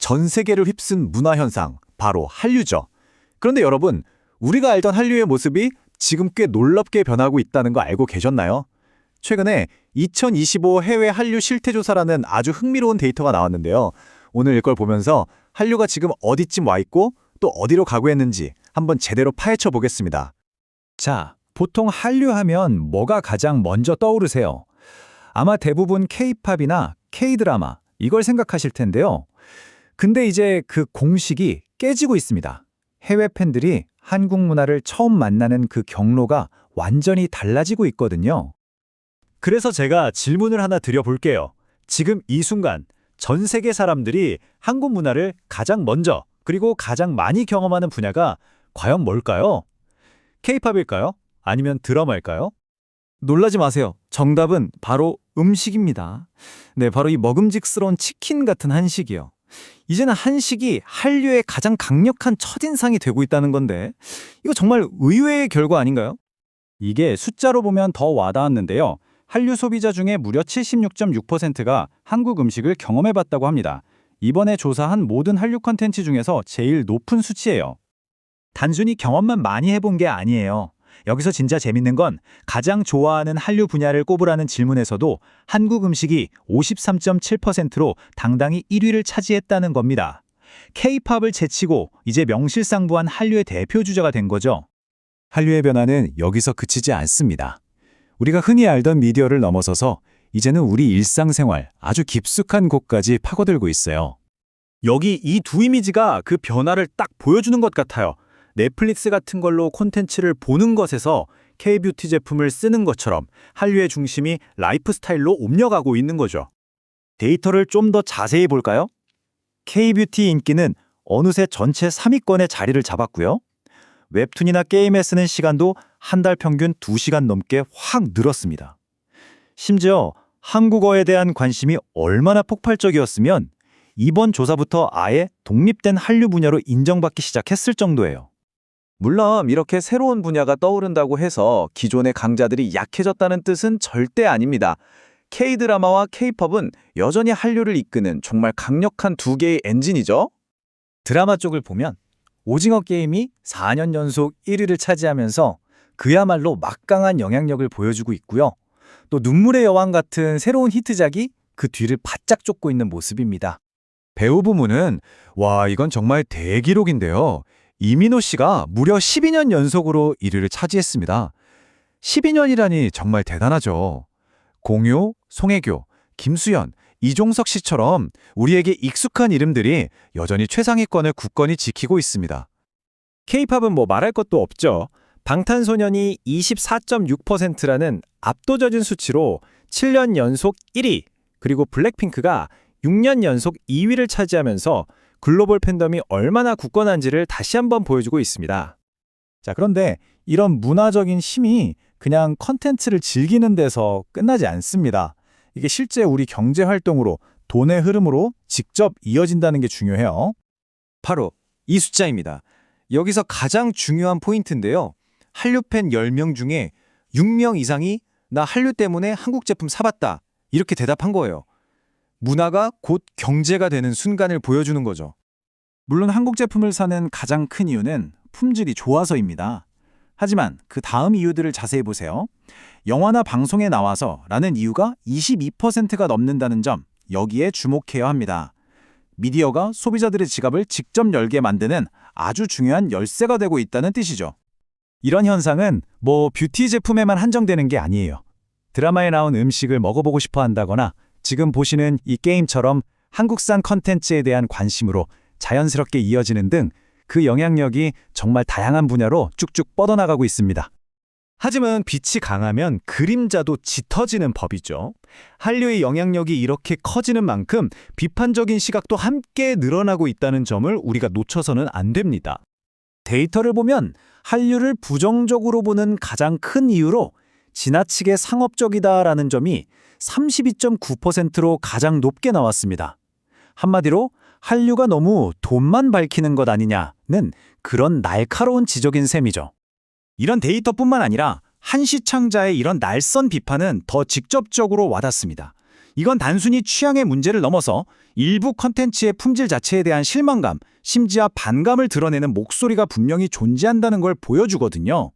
전 세계를 휩쓴 문화 현상, 바로 한류죠. 그런데 여러분, 우리가 알던 한류의 모습이 지금 꽤 놀랍게 변하고 있다는 거 알고 계셨나요? 최근에 2025 해외 한류 실태조사라는 아주 흥미로운 데이터가 나왔는데요. 오늘 이걸 보면서 한류가 지금 어디쯤 와 있고 또 어디로 가고 있는지 한번 제대로 파헤쳐 보겠습니다. 자, 보통 한류 하면 뭐가 가장 먼저 떠오르세요? 아마 대부분 K-팝이나 K-드라마 이걸 생각하실 텐데요. 근데 이제 그 공식이 깨지고 있습니다. 해외 팬들이 한국 문화를 처음 만나는 그 경로가 완전히 달라지고 있거든요. 그래서 제가 질문을 하나 드려볼게요. 지금 이 순간 전 세계 사람들이 한국 문화를 가장 먼저 그리고 가장 많이 경험하는 분야가 과연 뭘까요? K-팝일까요? 아니면 드라마일까요? 놀라지 마세요. 정답은 바로 음식입니다. 네, 바로 이 먹음직스러운 치킨 같은 한식이요. 이제는 한식이 한류의 가장 강력한 첫인상이 되고 있다는 건데 이거 정말 의외의 결과 아닌가요? 이게 숫자로 보면 더 와닿았는데요. 한류 소비자 중에 무려 76.6%가 한국 음식을 경험해봤다고 합니다. 이번에 조사한 모든 한류 콘텐츠 중에서 제일 높은 수치예요. 단순히 경험만 많이 해본 게 아니에요. 여기서 진짜 재밌는 건 가장 좋아하는 한류 분야를 꼽으라는 질문에서도 한국 음식이 53.7%로 당당히 1위를 차지했다는 겁니다. K-팝을 제치고 이제 명실상부한 한류의 대표 주자가 된 거죠. 한류의 변화는 여기서 그치지 않습니다. 우리가 흔히 알던 미디어를 넘어서서 이제는 우리 일상생활 아주 깊숙한 곳까지 파고들고 있어요. 여기 이 두 이미지가 그 변화를 딱 보여주는 것 같아요. 넷플릭스 같은 걸로 콘텐츠를 보는 것에서 K-뷰티 제품을 쓰는 것처럼 한류의 중심이 라이프 스타일로 옮겨가고 있는 거죠. 데이터를 좀 더 자세히 볼까요? K-뷰티 인기는 어느새 전체 3위권에 자리를 잡았고요. 웹툰이나 게임에 쓰는 시간도 한 달 평균 2시간 넘게 확 늘었습니다. 심지어 한국어에 대한 관심이 얼마나 폭발적이었으면 이번 조사부터 아예 독립된 한류 분야로 인정받기 시작했을 정도예요. 물론 이렇게 새로운 분야가 떠오른다고 해서 기존의 강자들이 약해졌다는 뜻은 절대 아닙니다. K-드라마와 K-팝은 여전히 한류를 이끄는 정말 강력한 두 개의 엔진이죠. 드라마 쪽을 보면 오징어 게임이 4년 연속 1위를 차지하면서 그야말로 막강한 영향력을 보여주고 있고요. 또 눈물의 여왕 같은 새로운 히트작이 그 뒤를 바짝 쫓고 있는 모습입니다. 배우 부문은 이건 정말 대기록인데요. 이민호 씨가 무려 12년 연속으로 1위를 차지했습니다. 12년이라니 정말 대단하죠. 공효, 송혜교, 김수현, 이종석 씨처럼 우리에게 익숙한 이름들이 여전히 최상위권을 굳건히 지키고 있습니다. K-팝은 뭐 말할 것도 없죠. 방탄소년이 24.6%라는 압도적인 수치로 7년 연속 1위, 그리고 블랙핑크가 6년 연속 2위를 차지하면서 글로벌 팬덤이 얼마나 굳건한지를 다시 한번 보여주고 있습니다. 자, 그런데 이런 문화적인 힘이 그냥 컨텐츠를 즐기는 데서 끝나지 않습니다. 이게 실제 우리 경제 활동으로 돈의 흐름으로 직접 이어진다는 게 중요해요. 바로 이 숫자입니다. 여기서 가장 중요한 포인트인데요. 한류 팬 10명 중에 6명 이상이 나 한류 때문에 한국 제품 사봤다. 이렇게 대답한 거예요. 문화가 곧 경제가 되는 순간을 보여주는 거죠. 물론 한국 제품을 사는 가장 큰 이유는 품질이 좋아서입니다. 하지만 그 다음 이유들을 자세히 보세요. 영화나 방송에 나와서 라는 이유가 22%가 넘는다는 점, 여기에 주목해야 합니다. 미디어가 소비자들의 지갑을 직접 열게 만드는 아주 중요한 열쇠가 되고 있다는 뜻이죠. 이런 현상은 뷰티 제품에만 한정되는 게 아니에요. 드라마에 나온 음식을 먹어보고 싶어 한다거나 지금 보시는 이 게임처럼 한국산 컨텐츠에 대한 관심으로 자연스럽게 이어지는 등 그 영향력이 정말 다양한 분야로 쭉쭉 뻗어나가고 있습니다. 하지만 빛이 강하면 그림자도 짙어지는 법이죠. 한류의 영향력이 이렇게 커지는 만큼 비판적인 시각도 함께 늘어나고 있다는 점을 우리가 놓쳐서는 안 됩니다. 데이터를 보면 한류를 부정적으로 보는 가장 큰 이유로 지나치게 상업적이다라는 점이 32.9%로 가장 높게 나왔습니다. 한마디로 한류가 너무 돈만 밝히는 것 아니냐는 그런 날카로운 지적인 셈이죠. 이런 데이터뿐만 아니라 한시창자의 이런 날선 비판은 더 직접적으로 와닿습니다. 이건 단순히 취향의 문제를 넘어서 일부 컨텐츠의 품질 자체에 대한 실망감, 심지어 반감을 드러내는 목소리가 분명히 존재한다는 걸 보여주거든요.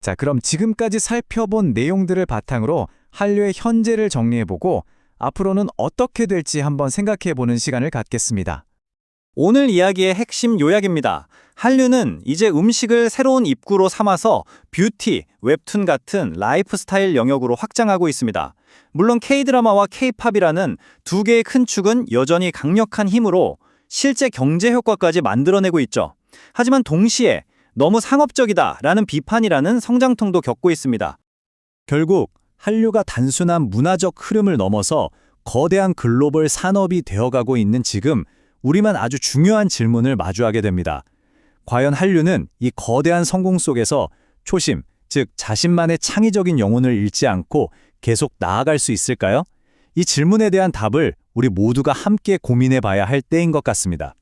자, 그럼 지금까지 살펴본 내용들을 바탕으로 한류의 현재를 정리해보고 앞으로는 어떻게 될지 한번 생각해보는 시간을 갖겠습니다. 오늘 이야기의 핵심 요약입니다. 한류는 이제 음식을 새로운 입구로 삼아서 뷰티, 웹툰 같은 라이프스타일 영역으로 확장하고 있습니다. 물론 K-드라마와 K-팝이라는 두 개의 큰 축은 여전히 강력한 힘으로 실제 경제 효과까지 만들어내고 있죠. 하지만 동시에 너무 상업적이다라는 비판이라는 성장통도 겪고 있습니다. 결국 한류가 단순한 문화적 흐름을 넘어서 거대한 글로벌 산업이 되어가고 있는 지금 우리만 아주 중요한 질문을 마주하게 됩니다. 과연 한류는 이 거대한 성공 속에서 초심, 즉 자신만의 창의적인 영혼을 잃지 않고 계속 나아갈 수 있을까요? 이 질문에 대한 답을 우리 모두가 함께 고민해 봐야 할 때인 것 같습니다.